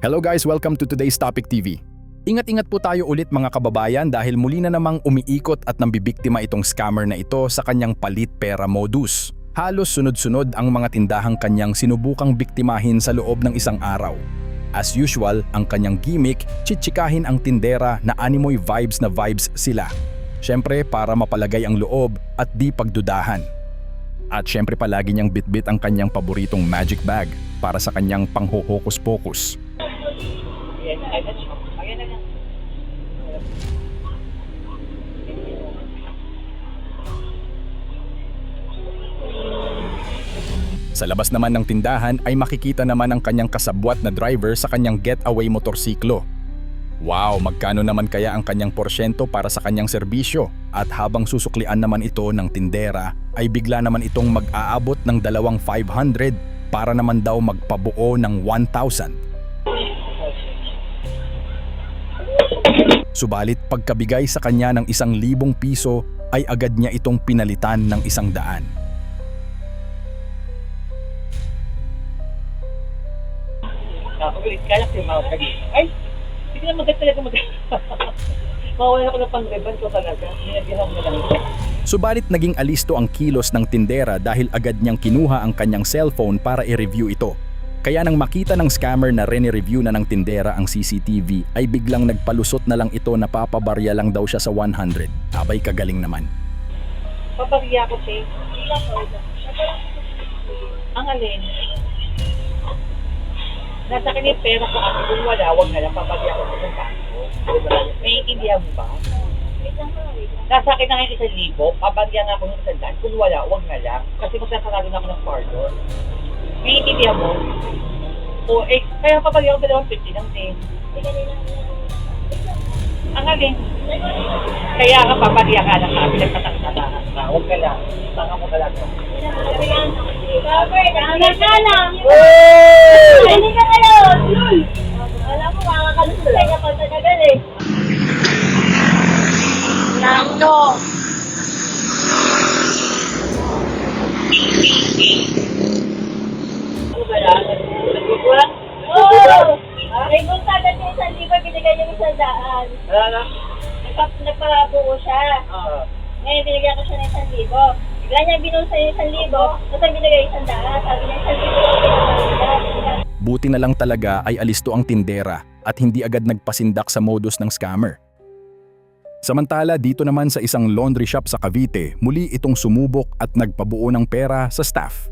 Hello guys, welcome to today's Topic TV. Ingat-ingat po tayo ulit mga kababayan dahil muli na namang umiikot at nambibiktima itong scammer na ito sa kanyang palit pera modus. Halos sunod-sunod ang mga tindahang kanyang sinubukang biktimahin sa loob ng isang araw. As usual, ang kanyang gimmick, chichikahin ang tindera na animoy vibes na vibes sila. Syempre para mapalagay ang loob at di pagdudahan. At syempre palagi niyang bitbit ang kanyang paboritong magic bag para sa kanyang panghohokus-pokus. Sa labas naman ng tindahan ay makikita naman ang kanyang kasabwat na driver sa kanyang getaway motorsiklo. Wow, magkano naman kaya ang kanyang porsyento para sa kanyang serbisyo? At habang susuklian naman ito ng tindera, ay bigla naman itong mag-aabot ng 2,500 para naman daw magpabuo ng 1,000. Subalit pagkabigay sa kanya ng 1,000 piso ay agad niya itong pinalitan ng 100. Pag-ulit ka lang yung mga kagi. Ay, hindi na maganda talaga maganda. Mawala ko na pang-reban ko talaga. Ninabihan mo lang. Subalit naging alisto ang kilos ng tindera dahil agad niyang kinuha ang kanyang cellphone para i-review ito. Kaya nang makita ng scammer na rene-review na ng tindera ang CCTV ay biglang nagpalusot na lang ito na papabarya lang daw siya sa 100. Abay kagaling naman. Papagiya ko, Che. Ang alin. Nasa akin yung pera ko kasi kung wala, huwag na lang papagiya ko sa bangko. Naiintindihan mo ba? Nasa akin na ngayon 1,000, papagiya nga ako ng 100. Kung wala, huwag na lang. Kasi magsasarado na ako ng pardon. Naiintindihan mo? O, kaya papagiya ko 250 lang din. Ang alin. Kaya ka papagiya ka lang kami, nagpatang-tatangan ka. Huwag ka lang. Tanga mo ka lang. Robert, ka lang! Hindi ka kayo! Alam mo, makakalusay ka pa sa kagal eh. Nako! Ano ba yan? Nagkukulang? Oo! May bunta na siya 1,000, binigay niya 100. Wala na? Nagparabuo siya. Ngayon, binigyan ko siya ng 1,000. Bigla niya binusa yung 1,000, tapos binigay 100. Sabi niya 1,000. Buti na lang talaga ay alisto ang tindera at hindi agad nagpasindak sa modus ng scammer. Samantala dito naman sa isang laundry shop sa Cavite, muli itong sumubok at nagpabuo ng pera sa staff.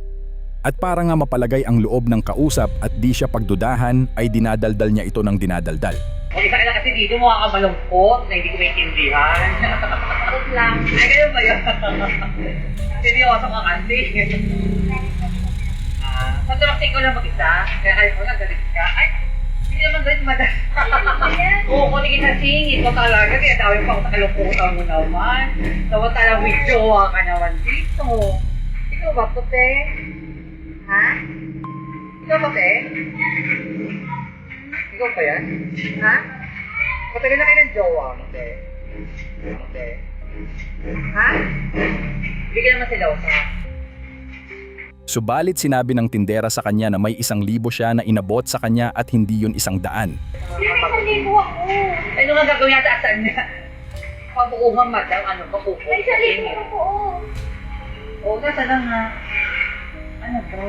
At para nga mapalagay ang loob ng kausap at di siya pagdudahan ay dinadaldal niya ito ng dinadaldal. O, isa ka na kasi dito mukha kang malungkot na hindi ko maintindihan. Tapos lang. Ay, ganun ba yun? Seryoso ka kasi. Sa tumaktik ko lang mag-isa, kaya ayaw ko lang galit ka. Ay, hindi naman galit madal. Oo, kung hindi kita singit mo talaga, kaya dami pa ako sa kalungkutan mo naman. Dapat talang may jowa ka naman dito. Ikaw ba, puti? Ha? Ikaw ba, te? Ikaw ba yan? Ha? Matagal na kayo ng jowa mo, te. Te. Ha? Hindi ka naman silosa. Subalit sinabi ng tindera sa kanya na may 1,000 siya na inabot sa kanya at hindi yun 100. Hindi, 1,000 ako. Ano nga gagawin yata asan niya? Pabuuhan madam, ano ba kuko? May 1,000 ako. Oo, nasa lang nga. Ano to?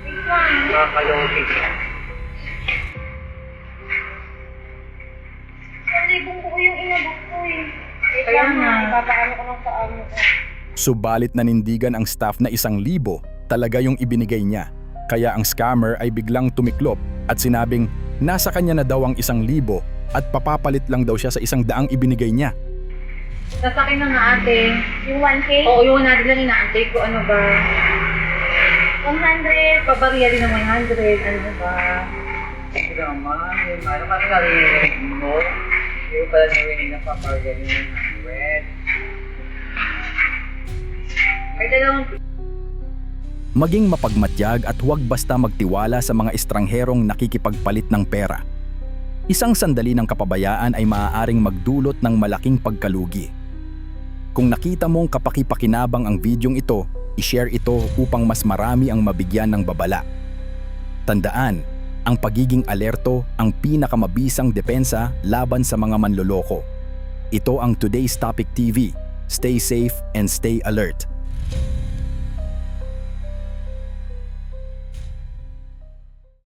Ikaw. Makakaloki. 1,000 ko yung inabot ko eh. Kaya nga. Ipapaano ko ng paano ko. Subalit nanindigan ang staff na 1,000 talaga yung ibinigay niya. Kaya ang scammer ay biglang tumiklop at sinabing nasa kanya na daw ang 1,000 at papapalit lang daw siya sa 100 ibinigay niya. Nasa akin na nga ate. Yung 1K? Oo, yung natin lang inaantay ko. Ano ba? 100. Pabariya din ng 100. Ano ba? Ito naman. Yung ano kasi narinig mo. Hindi ko pala narinig na papariya din ng 100. Ay, dalawang Maging mapagmatyag at huwag basta magtiwala sa mga estrangherong nakikipagpalit ng pera. Isang sandali ng kapabayaan ay maaaring magdulot ng malaking pagkalugi. Kung nakita mong kapaki-pakinabang ang videong ito, i-share ito upang mas marami ang mabigyan ng babala. Tandaan, Ang pagiging alerto ang pinakamabisang depensa laban sa mga manloloko. Ito ang Today's Topic TV. Stay safe and stay alert.